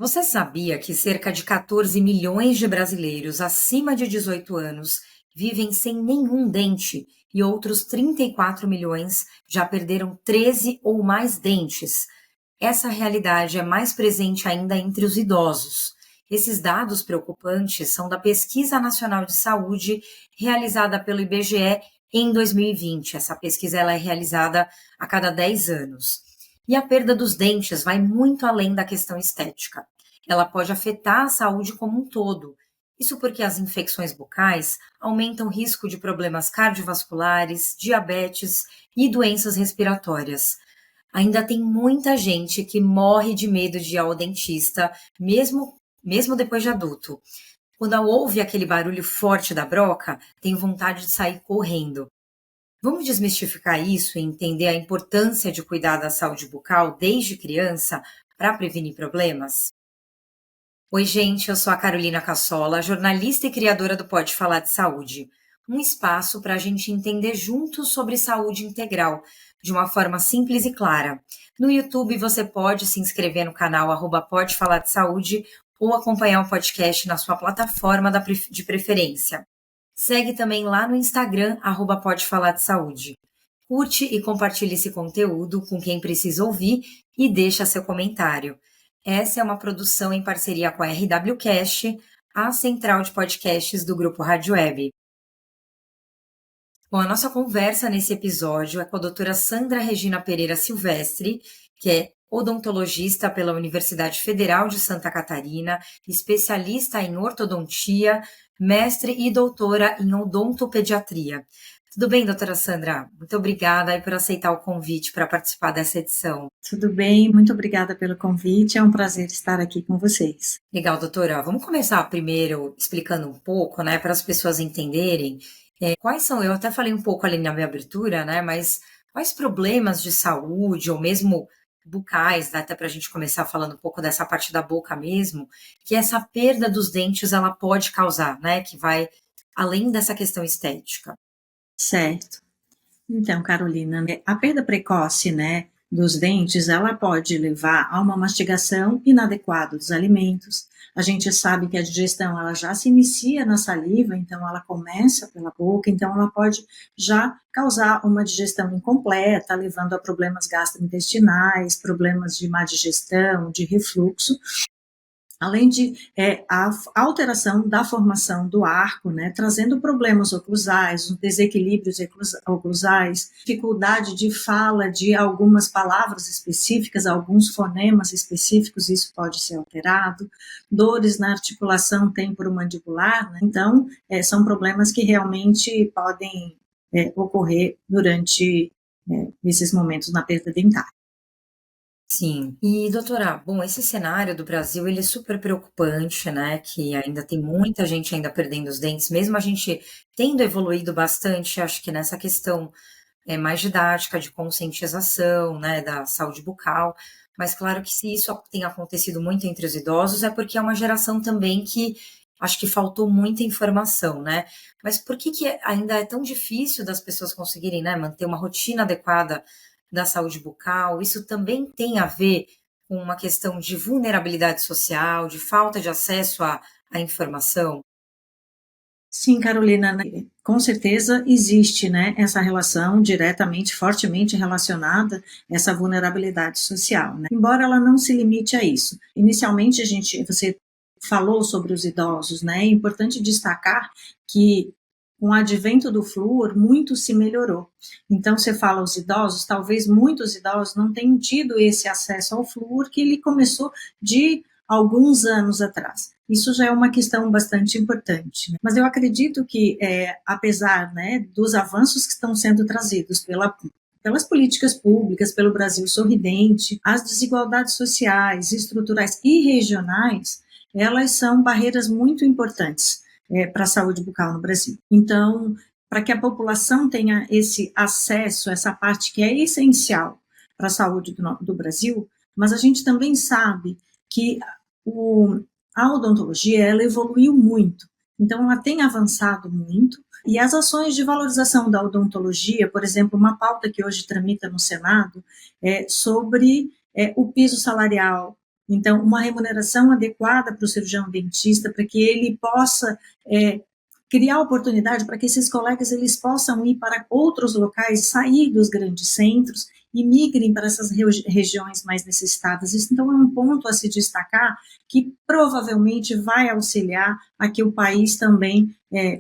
Você sabia que cerca de 14 milhões de brasileiros acima de 18 anos vivem sem nenhum dente e outros 34 milhões já perderam 13 ou mais dentes? Essa realidade é mais presente ainda entre os idosos. Esses dados preocupantes são da Pesquisa Nacional de Saúde realizada pelo IBGE em 2020. Essa pesquisa ela é realizada a cada 10 anos. E a perda dos dentes vai muito além da questão estética. Ela pode afetar a saúde como um todo. Isso porque as infecções bucais aumentam o risco de problemas cardiovasculares, diabetes e doenças respiratórias. Ainda tem muita gente que morre de medo de ir ao dentista, mesmo depois de adulto. Quando ouve aquele barulho forte da broca, tem vontade de sair correndo. Vamos desmistificar isso e entender a importância de cuidar da saúde bucal desde criança para prevenir problemas? Oi, gente, eu sou a Carolina Cassola, jornalista e criadora do Pode Falar de Saúde, um espaço para a gente entender juntos sobre saúde integral, de uma forma simples e clara. No YouTube você pode se inscrever no canal Pode Falar de Saúde ou acompanhar o podcast na sua plataforma de preferência. Segue também lá no Instagram, Pode Falar de Saúde. Curte e compartilhe esse conteúdo com quem precisa ouvir e deixa seu comentário. Essa é uma produção em parceria com a RWCast, a central de podcasts do Grupo Rádio Web. Bom, a nossa conversa nesse episódio é com a doutora Sandra Regina Pereira Silvestre, que é odontologista pela Universidade Federal de Santa Catarina, especialista em ortodontia, mestre e doutora em odontopediatria. Tudo bem, doutora Sandra? Muito obrigada aí por aceitar o convite para participar dessa edição. Tudo bem, muito obrigada pelo convite, é um prazer estar aqui com vocês. Legal, doutora. Vamos começar primeiro explicando um pouco, né, para as pessoas entenderem quais são, eu até falei um pouco ali na minha abertura, né, mas quais problemas de saúde ou mesmo bucais, né, até para a gente começar falando um pouco dessa parte da boca mesmo, que essa perda dos dentes ela pode causar, né, que vai além dessa questão estética. Certo. Então, Carolina, a perda precoce, dos dentes, ela pode levar a uma mastigação inadequada dos alimentos. A gente sabe que a digestão, ela já se inicia na saliva, então ela começa pela boca, então ela pode já causar uma digestão incompleta, levando a problemas gastrointestinais, problemas de má digestão, de refluxo, além de a alteração da formação do arco, trazendo problemas oclusais, desequilíbrios oclusais, dificuldade de fala de algumas palavras específicas, alguns fonemas específicos, isso pode ser alterado, dores na articulação temporomandibular, então são problemas que realmente podem ocorrer durante esses momentos na perda dentária. Sim. E doutora, bom, esse cenário do Brasil, ele é super preocupante, né, que ainda tem muita gente ainda perdendo os dentes, mesmo a gente tendo evoluído bastante, acho que nessa questão mais didática, de conscientização, né, da saúde bucal, mas claro que se isso tem acontecido muito entre os idosos, é porque é uma geração também que acho que faltou muita informação, né? Mas por que que ainda é tão difícil das pessoas conseguirem, né, manter uma rotina adequada da saúde bucal? Isso também tem a ver com uma questão de vulnerabilidade social, de falta de acesso à informação? Sim, Carolina, com certeza existe, essa relação diretamente, fortemente relacionada, essa vulnerabilidade social, embora ela não se limite a isso. Inicialmente, você falou sobre os idosos, é importante destacar que com o advento do flúor, muito se melhorou. Então, você fala os idosos, talvez muitos idosos não tenham tido esse acesso ao flúor, que ele começou de alguns anos atrás. Isso já é uma questão bastante importante. Mas eu acredito que, apesar dos avanços que estão sendo trazidos pelas políticas públicas, pelo Brasil sorridente, as desigualdades sociais, estruturais e regionais, elas são barreiras muito importantes para a saúde bucal no Brasil. Então, para que a população tenha esse acesso, essa parte que é essencial para a saúde do Brasil, mas a gente também sabe que a odontologia ela evoluiu muito, então ela tem avançado muito, e as ações de valorização da odontologia, por exemplo, uma pauta que hoje tramita no Senado é sobre o piso salarial Então, uma remuneração adequada para o cirurgião dentista, para que ele possa criar oportunidade para que esses colegas eles possam ir para outros locais, sair dos grandes centros e migrem para essas regiões mais necessitadas. Isso, então, é um ponto a se destacar que provavelmente vai auxiliar a que o país também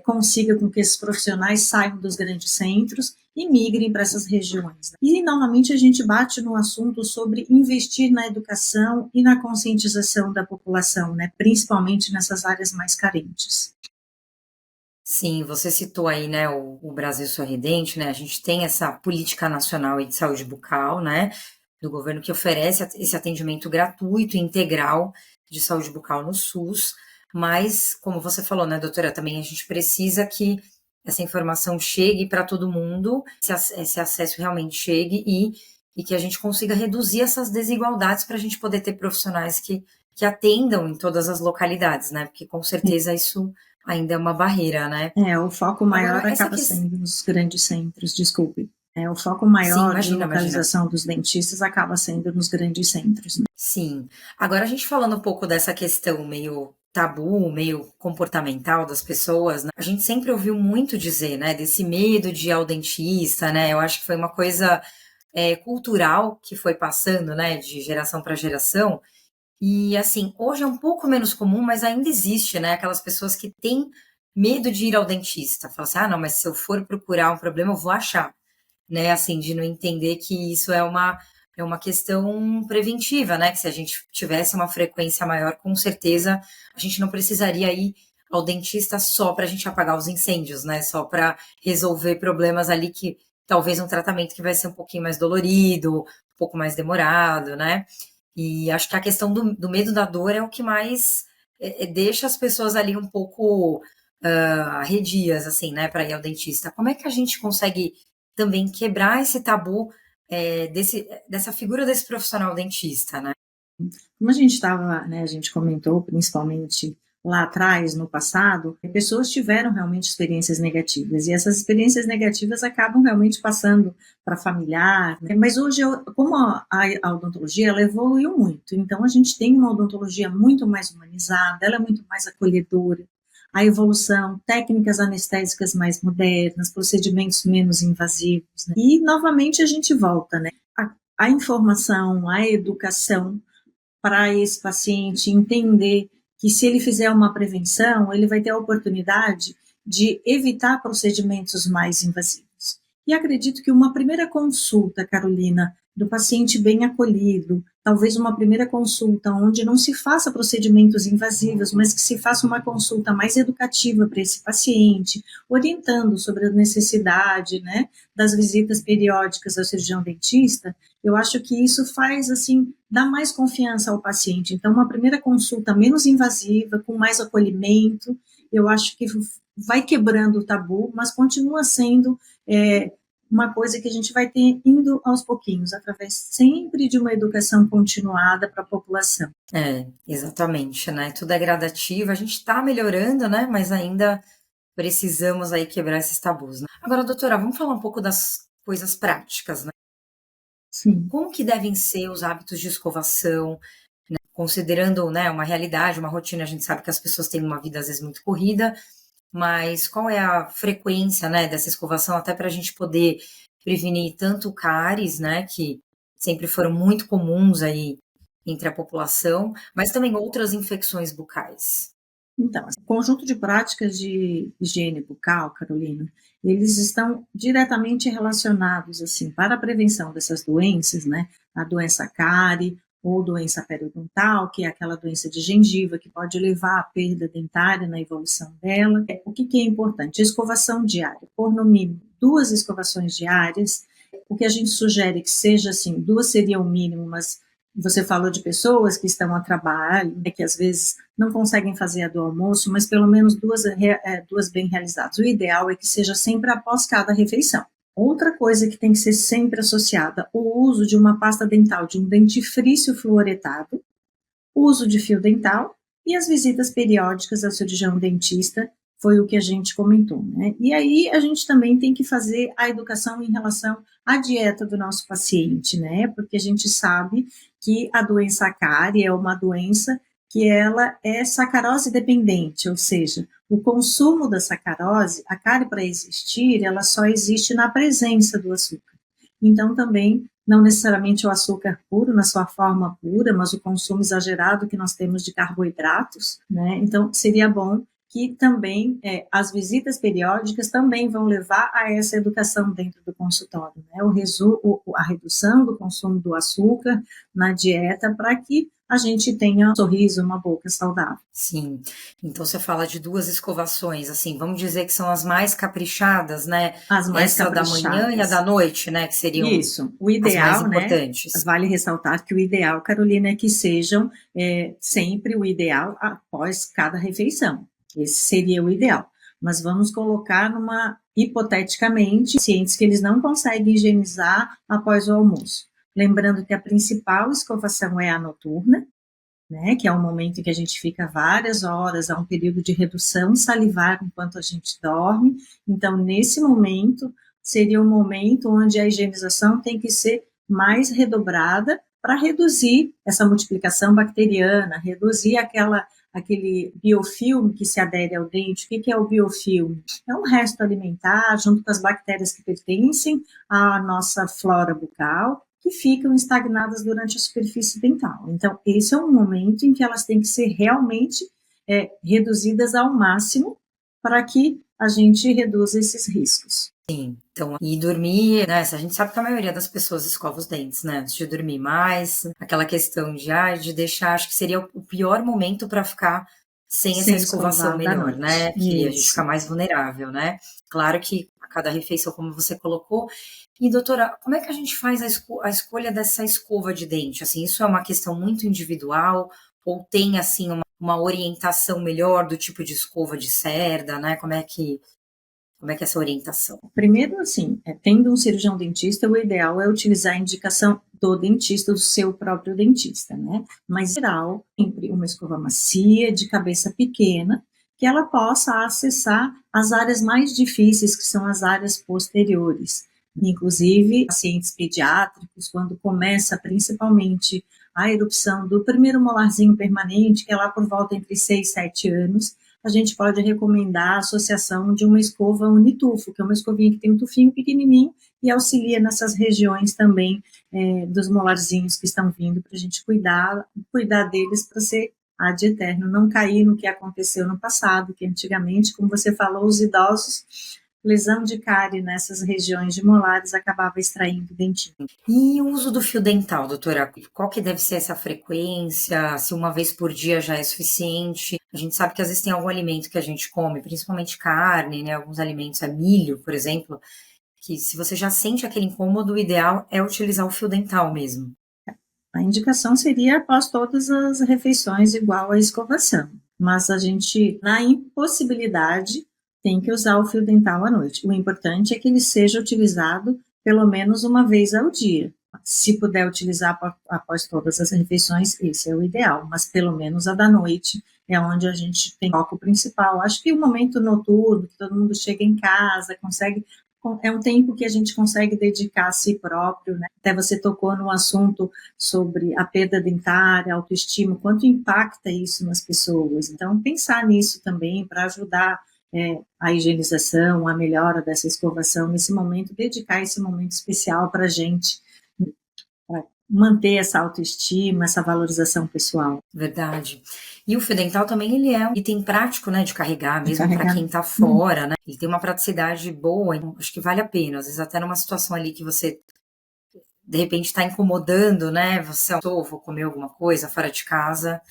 consiga com que esses profissionais saiam dos grandes centros e migrem para essas regiões. E, novamente, a gente bate no assunto sobre investir na educação e na conscientização da população, né, principalmente nessas áreas mais carentes. Sim, você citou aí, né, o Brasil Sorridente, né? A gente tem essa política nacional aí de saúde bucal, né, do governo que oferece esse atendimento gratuito e integral de saúde bucal no SUS, mas, como você falou, né, doutora, também a gente precisa que essa informação chegue para todo mundo, esse acesso realmente chegue e que a gente consiga reduzir essas desigualdades para a gente poder ter profissionais que atendam em todas as localidades, né? Porque com certeza isso ainda é uma barreira, né? O foco maior Agora, acaba sendo nos grandes centros, desculpe. O foco sim, maior de imagina. localização dos dentistas acaba sendo nos grandes centros, né? Sim. Agora a gente falando um pouco dessa questão meio tabu, meio comportamental das pessoas, né? A gente sempre ouviu muito dizer, né, desse medo de ir ao dentista, né? Eu acho que foi uma coisa cultural que foi passando, né, de geração para geração. E assim, hoje é um pouco menos comum, mas ainda existe, né? Aquelas pessoas que têm medo de ir ao dentista. Falam assim, não, mas se eu for procurar um problema, eu vou achar, né? Assim, de não entender que isso é uma questão preventiva, né? Que se a gente tivesse uma frequência maior, com certeza a gente não precisaria ir ao dentista só para a gente apagar os incêndios, né? Só para resolver problemas ali que talvez um tratamento que vai ser um pouquinho mais dolorido, um pouco mais demorado, né? E acho que a questão do medo da dor é o que mais deixa as pessoas ali um pouco arredias, assim, né, para ir ao dentista. Como é que a gente consegue também quebrar esse tabu dessa figura desse profissional dentista, né? Como a gente estava, né, a gente comentou principalmente lá atrás, no passado, pessoas tiveram realmente experiências negativas, e essas experiências negativas acabam realmente passando para familiar, né? Mas hoje, como a odontologia, ela evoluiu muito, então a gente tem uma odontologia muito mais humanizada, ela é muito mais acolhedora, a evolução, técnicas anestésicas mais modernas, procedimentos menos invasivos, né? E, novamente, a gente volta, né? A informação, a educação, para esse paciente entender que se ele fizer uma prevenção, ele vai ter a oportunidade de evitar procedimentos mais invasivos. E acredito que uma primeira consulta, Carolina, do paciente bem acolhido, talvez uma primeira consulta onde não se faça procedimentos invasivos, mas que se faça uma consulta mais educativa para esse paciente, orientando sobre a necessidade, né, das visitas periódicas ao cirurgião dentista. Eu acho que isso faz, assim, dar mais confiança ao paciente. Então, uma primeira consulta menos invasiva, com mais acolhimento, eu acho que vai quebrando o tabu, mas continua sendo uma coisa que a gente vai ter indo aos pouquinhos, através sempre de uma educação continuada para a população. Exatamente, né? Tudo é gradativo, a gente está melhorando, né? Mas ainda precisamos aí quebrar esses tabus, né? Agora, doutora, vamos falar um pouco das coisas práticas, né? Sim. Como que devem ser os hábitos de escovação, né? Considerando, né, uma realidade, uma rotina, a gente sabe que as pessoas têm uma vida às vezes muito corrida, mas qual é a frequência, né, dessa escovação, até para a gente poder prevenir tanto cáries, né, que sempre foram muito comuns aí entre a população, mas também outras infecções bucais. Então, o conjunto de práticas de higiene bucal, Carolina, eles estão diretamente relacionados, assim, para a prevenção dessas doenças, né? A doença cárie ou doença periodontal, que é aquela doença de gengiva que pode levar à perda dentária na evolução dela. O que é importante? Escovação diária, por no mínimo 2 escovações diárias. O que a gente sugere que seja assim, 2 seria o mínimo, mas você falou de pessoas que estão a trabalho, né, que às vezes não conseguem fazer a do almoço, mas pelo menos 2 bem realizadas. O ideal é que seja sempre após cada refeição. Outra coisa que tem que ser sempre associada, o uso de uma pasta dental, de um dentifrício fluoretado, o uso de fio dental e as visitas periódicas ao cirurgião dentista, foi o que a gente comentou, né? E aí a gente também tem que fazer a educação em relação a dieta do nosso paciente, né? Porque a gente sabe que a doença cárie é uma doença que ela é sacarose dependente, ou seja, o consumo da sacarose, a cárie para existir, ela só existe na presença do açúcar. Então também não necessariamente o açúcar puro, na sua forma pura, mas o consumo exagerado que nós temos de carboidratos, né? Então seria bom que também as visitas periódicas também vão levar a essa educação dentro do consultório, né? A redução do consumo do açúcar na dieta para que a gente tenha um sorriso, uma boca saudável. Sim, então você fala de 2 escovações, assim, vamos dizer que são as mais caprichadas, né, As mais essa da manhã e a da caprichadas. noite, né, que seriam Isso, o as mais ideal, né? importantes. Vale ressaltar que o ideal, Carolina, é que sejam sempre o ideal após cada refeição. Esse seria o ideal. Mas vamos colocar hipoteticamente, pacientes que eles não conseguem higienizar após o almoço. Lembrando que a principal escovação é a noturna, né, que é um momento em que a gente fica várias horas, há um período de redução salivar enquanto a gente dorme. Então, nesse momento, seria um momento onde a higienização tem que ser mais redobrada para reduzir essa multiplicação bacteriana, reduzir aquele biofilme que se adere ao dente. O que é o biofilme? É um resto alimentar, junto com as bactérias que pertencem à nossa flora bucal, que ficam estagnadas durante a superfície dental. Então, esse é um momento em que elas têm que ser realmente reduzidas ao máximo para que a gente reduza esses riscos. Sim, então, e dormir, né, a gente sabe que a maioria das pessoas escova os dentes, né, antes de dormir, mas aquela questão de deixar, acho que seria o pior momento para ficar sem essa Sem escovação escovar da melhor, né, noite. que a gente fica Isso. mais vulnerável, né. Claro que a cada refeição, como você colocou. E doutora, como é que a gente faz a escolha dessa escova de dente? Assim, isso é uma questão muito individual ou tem, assim, uma orientação melhor do tipo de escova de cerda, né, como é que é essa orientação? Primeiro, assim, tendo um cirurgião dentista, o ideal é utilizar a indicação do dentista, do seu próprio dentista, né? Mas, em geral, sempre uma escova macia, de cabeça pequena, que ela possa acessar as áreas mais difíceis, que são as áreas posteriores. Inclusive, pacientes pediátricos, quando começa principalmente a erupção do primeiro molarzinho permanente, que é lá por volta entre 6 e 7 anos, a gente pode recomendar a associação de uma escova unitufo, que é uma escovinha que tem um tufinho pequenininho e auxilia nessas regiões também dos molarzinhos que estão vindo, para a gente cuidar deles para ser ad eterno, não cair no que aconteceu no passado, que antigamente, como você falou, os idosos, lesão de cárie nessas regiões de molares acabava extraindo o dentinho. E o uso do fio dental, doutora? Qual que deve ser essa frequência? Se uma vez por dia já é suficiente? A gente sabe que às vezes tem algum alimento que a gente come, principalmente carne, né? Alguns alimentos, milho, por exemplo, que se você já sente aquele incômodo, o ideal é utilizar o fio dental mesmo. A indicação seria após todas as refeições, igual a escovação. Mas a gente, na impossibilidade, tem que usar o fio dental à noite. O importante é que ele seja utilizado pelo menos uma vez ao dia. Se puder utilizar após todas as refeições, esse é o ideal, mas pelo menos a da noite é onde a gente tem foco principal. Acho que o momento noturno, que todo mundo chega em casa, é um tempo que a gente consegue dedicar a si próprio, né? Até você tocou no assunto sobre a perda dentária, autoestima, quanto impacta isso nas pessoas. Então, pensar nisso também para ajudar a higienização, a melhora dessa escovação nesse momento, dedicar esse momento especial para a gente, para manter essa autoestima, essa valorização pessoal. Verdade. E o fio dental também, ele é um item prático, né, de carregar, mesmo para Carregar. quem está fora, né? Ele tem uma praticidade boa, então acho que vale a pena. Às vezes até numa situação ali que você, de repente, está incomodando, né? Você vou comer alguma coisa fora de casa.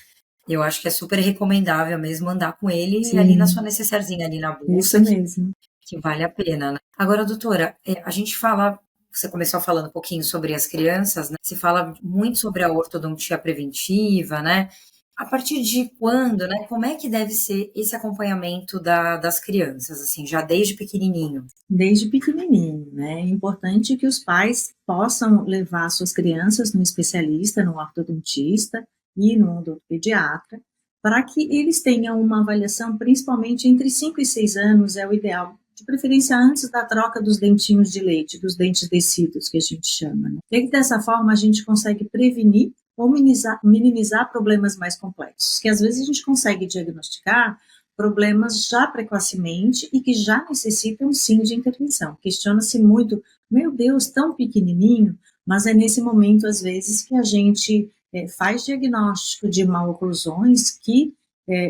Eu acho que é super recomendável mesmo andar com ele ali na sua Sim, necessairezinha, ali na bolsa, isso mesmo. que vale a pena, né? Agora, doutora, a gente fala, você começou falando um pouquinho sobre as crianças, né? Se fala muito sobre a ortodontia preventiva, né? A partir de quando, né? Como é que deve ser esse acompanhamento das crianças, assim, já desde pequenininho? Desde pequenininho, né? É importante que os pais possam levar suas crianças no especialista, no ortodontista e no odontopediatra, para que eles tenham uma avaliação, principalmente entre 5 e 6 anos, é o ideal de preferência antes da troca dos dentinhos de leite, dos dentes descidos, que a gente chama, né? E dessa forma a gente consegue prevenir ou minimizar problemas mais complexos, que às vezes a gente consegue diagnosticar problemas já precocemente e que já necessitam sim de intervenção. Questiona-se muito, meu Deus, tão pequenininho, mas é nesse momento, às vezes, que a gente faz diagnóstico de maloclusões que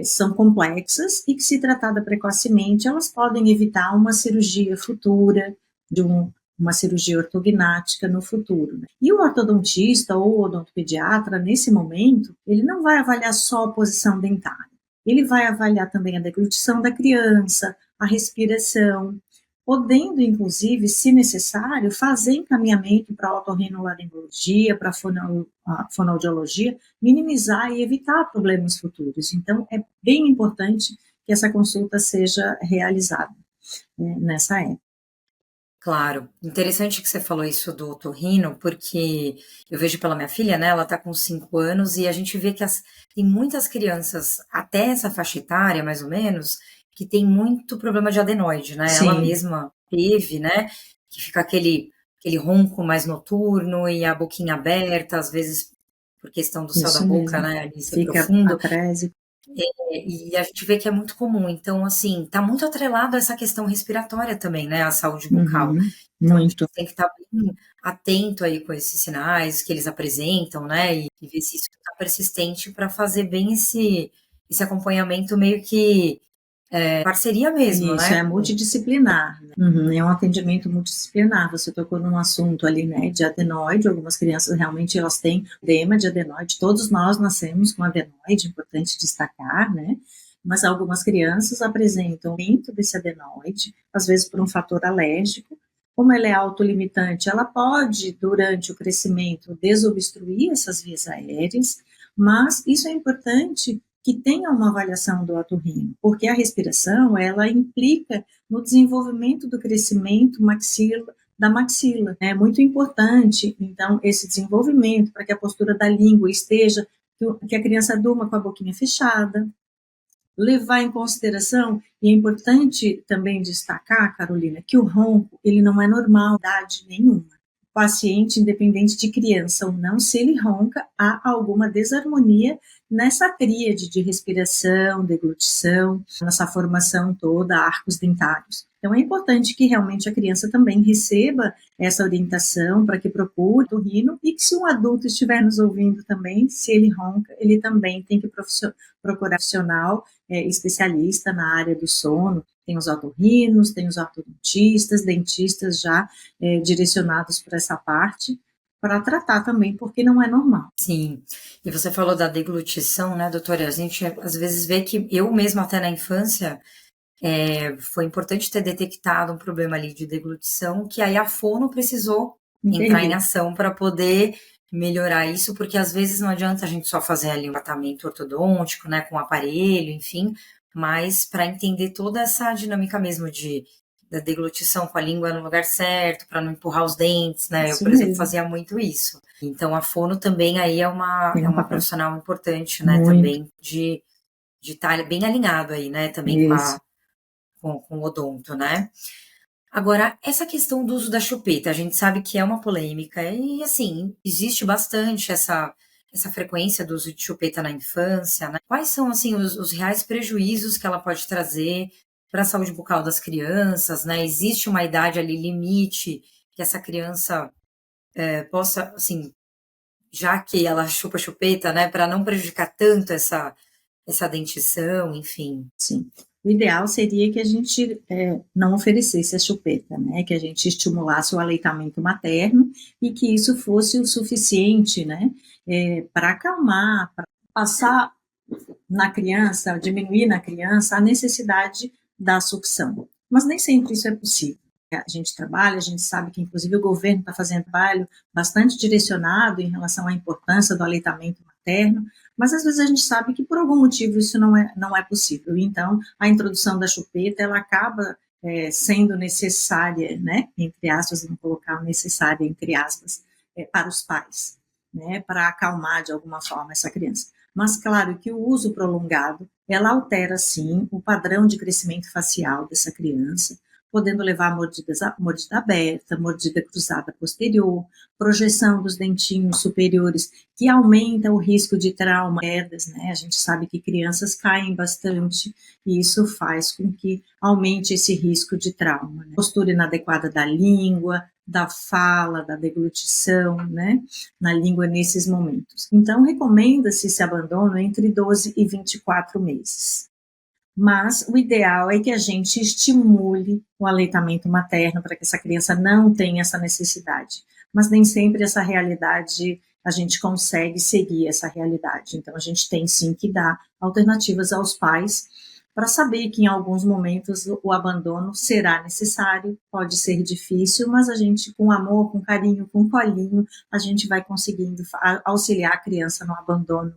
são complexas e que, se tratada precocemente, elas podem evitar uma cirurgia futura, de uma cirurgia ortognática no futuro. Né? E o ortodontista ou o odontopediatra, nesse momento, ele não vai avaliar só a posição dentária, ele vai avaliar também a deglutição da criança, a respiração, podendo, inclusive, se necessário, fazer encaminhamento para a otorrinolaringologia, para a fonoaudiologia, minimizar e evitar problemas futuros. Então, é bem importante que essa consulta seja realizada nessa época. Claro, interessante que você falou isso do otorrino, porque eu vejo pela minha filha, né, ela tá com 5 anos e a gente vê que tem muitas crianças, até essa faixa etária, mais ou menos, que tem muito problema de adenoide, né, ela Sim. mesma teve, né, que fica aquele ronco mais noturno e a boquinha aberta, às vezes por questão do céu da Isso boca, mesmo. né, ali ser Fica profundo. atrésico. E a gente vê que é muito comum. Então, assim, tá muito atrelado a essa questão respiratória também, né, a saúde bucal. Então, a gente Muito. tem que estar bem atento aí com esses sinais que eles apresentam, né, e ver se isso está persistente para fazer bem esse acompanhamento meio que parceria mesmo, Isso, né? é multidisciplinar, né? É um atendimento multidisciplinar. Você tocou num assunto ali, né, de adenoide. Algumas crianças realmente elas têm edema de adenoide. Todos nós nascemos com adenoide, importante destacar, né? Mas algumas crianças apresentam aumento desse adenoide, às vezes por um fator alérgico. Como ela é autolimitante, ela pode, durante o crescimento, desobstruir essas vias aéreas, mas isso é importante que tenha uma avaliação do otorrino, porque a respiração, ela implica no desenvolvimento do crescimento da maxila. É muito importante, então, esse desenvolvimento, para que a postura da língua esteja, que a criança durma com a boquinha fechada, levar em consideração, e é importante também destacar, Carolina, que o ronco, ele não é normal, idade nenhuma. O paciente, independente de criança ou não, se ele ronca, há alguma desarmonia nessa tríade de respiração, deglutição, nessa formação toda, arcos dentários. Então, é importante que realmente a criança também receba essa orientação para que procure o otorrino e que, se um adulto estiver nos ouvindo também, se ele ronca, ele também tem que procurar profissional especialista na área do sono. Tem os otorrinos, tem os ortodontistas, dentistas já direcionados para essa parte, para tratar também, porque não é normal. Sim, e você falou da deglutição, né, doutora? A gente às vezes vê que eu mesma até na infância foi importante ter detectado um problema ali de deglutição, que aí a fono precisou entrar em ação para poder melhorar isso, porque às vezes não adianta a gente só fazer ali um tratamento ortodôntico, né, com aparelho, enfim, mas para entender toda essa dinâmica mesmo da deglutição com a língua no lugar certo, para não empurrar os dentes, né? Eu, por exemplo, fazia muito isso. Então, a fono também aí é uma profissional importante, né, também de estar bem alinhado aí, né, também com o odonto, né? Agora, essa questão do uso da chupeta, a gente sabe que é uma polêmica e, assim, existe bastante essa frequência do uso de chupeta na infância, né? Quais são, assim, os reais prejuízos que ela pode trazer para a saúde bucal das crianças, né? Existe uma idade ali limite que essa criança possa, assim, já que ela chupa chupeta, né, para não prejudicar tanto essa dentição, enfim. Sim. O ideal seria que a gente não oferecesse a chupeta, né? Que a gente estimulasse o aleitamento materno e que isso fosse o suficiente, né? Para acalmar, para passar na criança, diminuir na criança a necessidade da sucção. Mas nem sempre isso é possível. A gente trabalha, a gente sabe que inclusive o governo está fazendo trabalho bastante direcionado em relação à importância do aleitamento materno, mas às vezes a gente sabe que por algum motivo isso não é possível. Então, a introdução da chupeta, ela acaba sendo necessária, né, entre aspas, vamos colocar necessária entre aspas, para os pais, né, para acalmar de alguma forma essa criança. Mas claro que o uso prolongado, ela altera sim o padrão de crescimento facial dessa criança, podendo levar a mordida aberta, mordida cruzada posterior, projeção dos dentinhos superiores, que aumenta o risco de trauma, quedas, né? A gente sabe que crianças caem bastante e isso faz com que aumente esse risco de trauma, né? Postura inadequada da língua, da fala, da deglutição, né, na língua nesses momentos. Então, recomenda-se esse abandono entre 12 e 24 meses. Mas o ideal é que a gente estimule o aleitamento materno para que essa criança não tenha essa necessidade. Mas nem sempre essa realidade, a gente consegue seguir essa realidade. Então, a gente tem sim que dar alternativas aos pais para saber que em alguns momentos o abandono será necessário, pode ser difícil, mas a gente, com amor, com carinho, com colinho, a gente vai conseguindo auxiliar a criança no abandono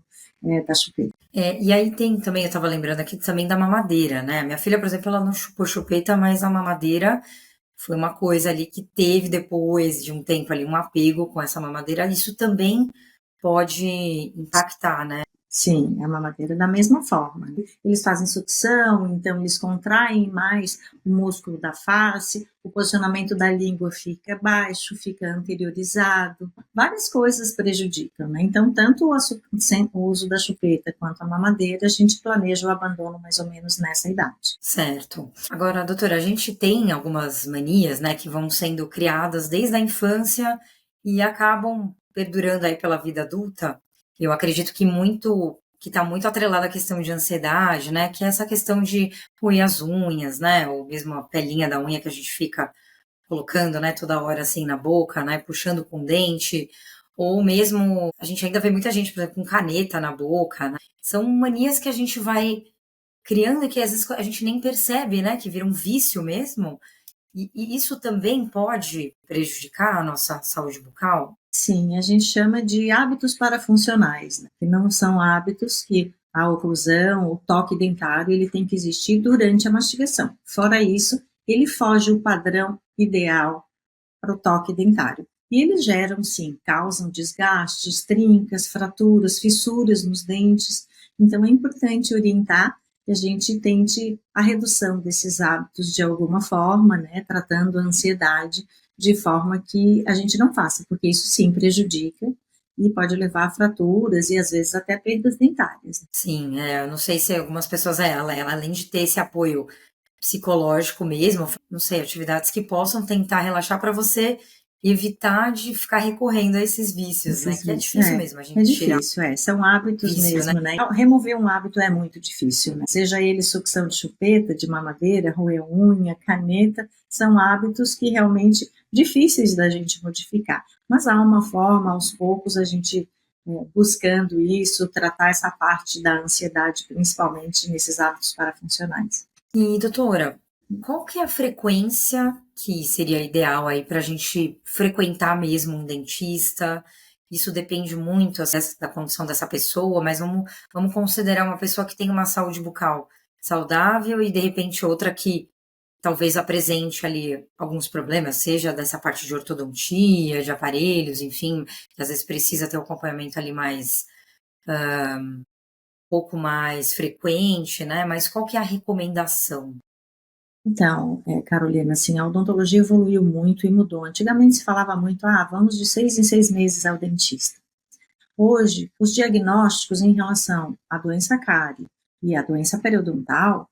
da chupeta. E aí tem também, eu estava lembrando aqui também da mamadeira, né? Minha filha, por exemplo, ela não chupou chupeta, mas a mamadeira foi uma coisa ali que teve depois de um tempo ali um apego com essa mamadeira. Isso também pode impactar, né? Sim, a mamadeira da mesma forma. Eles fazem sucção, então eles contraem mais o músculo da face, o posicionamento da língua fica baixo, fica anteriorizado, várias coisas prejudicam, né? Então, tanto o uso da chupeta quanto a mamadeira, a gente planeja o abandono mais ou menos nessa idade. Certo. Agora, doutora, a gente tem algumas manias, né, que vão sendo criadas desde a infância e acabam perdurando aí pela vida adulta. Eu acredito que está muito atrelada à questão de ansiedade, né? Que é essa questão de roer as unhas, né? Ou mesmo a pelinha da unha que a gente fica colocando, né, toda hora assim na boca, né? Puxando com o dente. Ou mesmo, a gente ainda vê muita gente, por exemplo, com caneta na boca, né? São manias que a gente vai criando e que às vezes a gente nem percebe, né? Que vira um vício mesmo. E isso também pode prejudicar a nossa saúde bucal? Sim, a gente chama de hábitos parafuncionais, né? Que não são hábitos que a oclusão, o toque dentário, ele tem que existir durante a mastigação. Fora isso, ele foge o padrão ideal para o toque dentário. E eles geram, sim, causam desgastes, trincas, fraturas, fissuras nos dentes. Então, é importante orientar que a gente tente a redução desses hábitos de alguma forma, né? Tratando a ansiedade de forma que a gente não faça, porque isso sim prejudica e pode levar a fraturas e às vezes até perdas dentárias. Sim, eu não sei se algumas pessoas, ela além de ter esse apoio psicológico mesmo, não sei, atividades que possam tentar relaxar para você evitar de ficar recorrendo a esses vícios, né? Que é difícil mesmo a gente tirar. É difícil, são hábitos vício, mesmo, né? Remover um hábito é muito difícil, né? Seja ele sucção de chupeta, de mamadeira, roer unha, caneta, são hábitos que realmente difíceis da gente modificar. Mas há uma forma, aos poucos, a gente buscando isso, tratar essa parte da ansiedade, principalmente nesses hábitos parafuncionais. E, doutora, qual que é a frequência que seria ideal aí para a gente frequentar mesmo um dentista? Isso depende muito da condição dessa pessoa, mas vamos considerar uma pessoa que tem uma saúde bucal saudável e, de repente, outra que talvez apresente ali alguns problemas, seja dessa parte de ortodontia, de aparelhos, enfim, que às vezes precisa ter um acompanhamento ali mais pouco mais frequente, né? Mas qual que é a recomendação? Então, Carolina, assim, a odontologia evoluiu muito e mudou. Antigamente se falava muito, vamos de 6 em 6 meses ao dentista. Hoje, os diagnósticos em relação à doença cárie e à doença periodontal,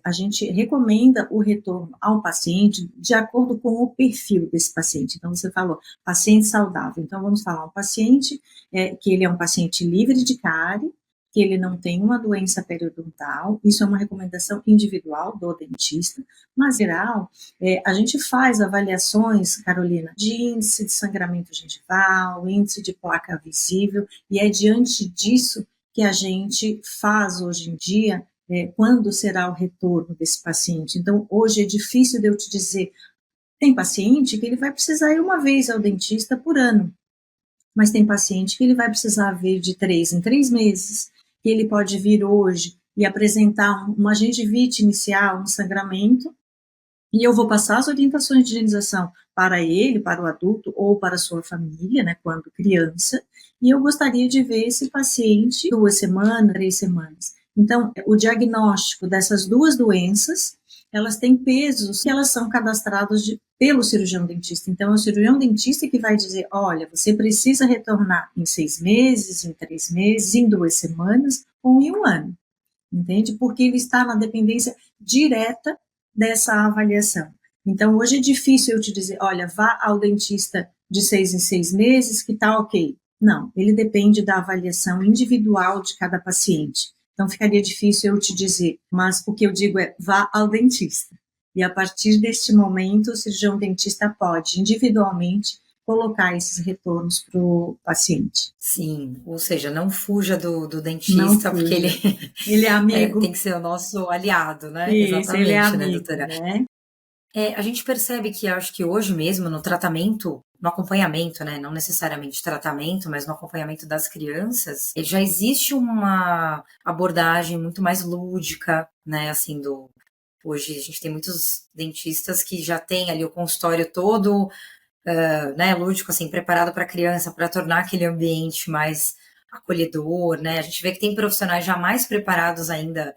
a gente recomenda o retorno ao paciente de acordo com o perfil desse paciente. Então, você falou, paciente saudável. Então, vamos falar um paciente que ele é um paciente livre de cárie, que ele não tem uma doença periodontal, isso é uma recomendação individual do dentista, mas, em geral, a gente faz avaliações, Carolina, de índice de sangramento gengival, índice de placa visível, e é diante disso que a gente faz hoje em dia, quando será o retorno desse paciente. Então, hoje é difícil de eu te dizer, tem paciente que ele vai precisar ir uma vez ao dentista por ano, mas tem paciente que ele vai precisar vir de 3 em 3 meses, que ele pode vir hoje e apresentar uma gengivite inicial, um sangramento, e eu vou passar as orientações de higienização para ele, para o adulto ou para a sua família, né, quando criança, e eu gostaria de ver esse paciente 2 semanas, 3 semanas. Então, o diagnóstico dessas duas doenças elas têm pesos que elas são cadastrados pelo cirurgião dentista. Então, é o cirurgião dentista que vai dizer, olha, você precisa retornar em 6 meses, em 3 meses, em 2 semanas ou em 1 ano, entende? Porque ele está na dependência direta dessa avaliação. Então, hoje é difícil eu te dizer, olha, vá ao dentista de 6 em 6 meses, que tá ok. Não, ele depende da avaliação individual de cada paciente. Então, ficaria difícil eu te dizer, mas o que eu digo é, vá ao dentista. E a partir deste momento, o cirurgião dentista pode, individualmente, colocar esses retornos para o paciente. Sim, ou seja, não fuja do Não dentista, porque ele, fuja. Ele é amigo. tem que ser o nosso aliado, né? Isso, ele é Exatamente, né, amigo, doutora? né? A gente percebe que acho que hoje mesmo no tratamento, no acompanhamento, né, não necessariamente tratamento, mas no acompanhamento das crianças, já existe uma abordagem muito mais lúdica, né, assim, hoje a gente tem muitos dentistas que já têm ali o consultório todo, né, lúdico, assim, preparado para a criança, para tornar aquele ambiente mais acolhedor, né, a gente vê que tem profissionais já mais preparados ainda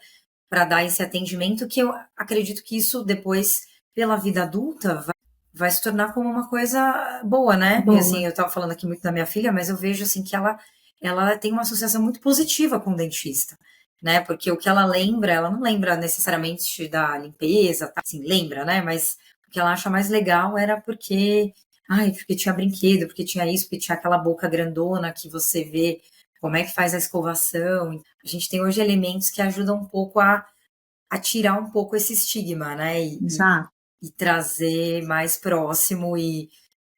para dar esse atendimento, que eu acredito que isso depois, pela vida adulta, vai se tornar como uma coisa boa, né? E assim, Boa. eu estava falando aqui muito da minha filha, mas eu vejo assim que ela tem uma associação muito positiva com o dentista, né? Porque o que ela lembra, ela não lembra necessariamente da limpeza, tá? Assim, lembra, né? Mas o que ela acha mais legal era porque tinha brinquedo, porque tinha isso, porque tinha aquela boca grandona que você vê como é que faz a escovação. A gente tem hoje elementos que ajudam um pouco a tirar um pouco esse estigma, né? Exato. E trazer mais próximo e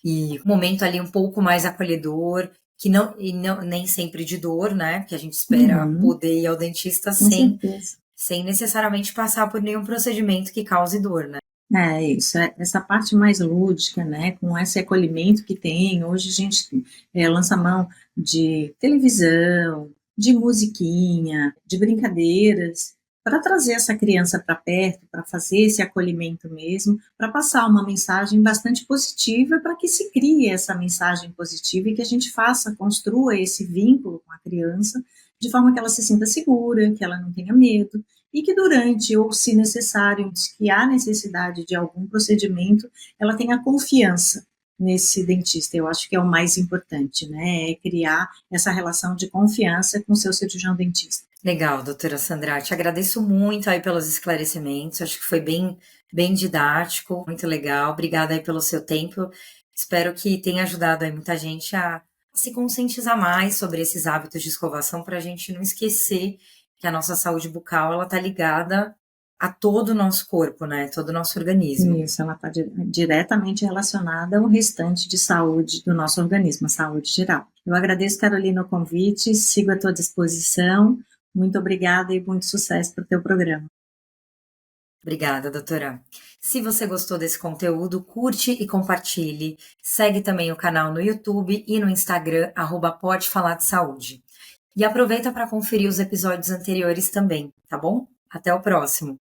um momento ali um pouco mais acolhedor, que não nem sempre de dor, né? Que a gente espera poder ir ao dentista Com certeza. sem necessariamente passar por nenhum procedimento que cause dor, né? É isso, essa parte mais lúdica, né, com esse acolhimento que tem, hoje a gente lança mão de televisão, de musiquinha, de brincadeiras, para trazer essa criança para perto, para fazer esse acolhimento mesmo, para passar uma mensagem bastante positiva, para que se crie essa mensagem positiva e que a gente construa esse vínculo com a criança, de forma que ela se sinta segura, que ela não tenha medo, e que durante, ou se necessário, que há necessidade de algum procedimento, ela tenha confiança nesse dentista. Eu acho que é o mais importante, né? É criar essa relação de confiança com o seu cirurgião dentista. Legal, doutora Sandra, te agradeço muito aí pelos esclarecimentos, acho que foi bem didático, muito legal, obrigada aí pelo seu tempo, espero que tenha ajudado aí muita gente a se conscientizar mais sobre esses hábitos de escovação, para a gente não esquecer que a nossa saúde bucal, ela tá ligada a todo o nosso corpo, né, todo o nosso organismo. Isso, ela está diretamente relacionada ao restante de saúde do nosso organismo, a saúde geral. Eu agradeço, Carolina, o convite, sigo à tua disposição, muito obrigada e muito sucesso para o teu programa. Obrigada, doutora. Se você gostou desse conteúdo, curte e compartilhe. Segue também o canal no YouTube e no Instagram, @Pode Falar de Saúde. E aproveita para conferir os episódios anteriores também, tá bom? Até o próximo!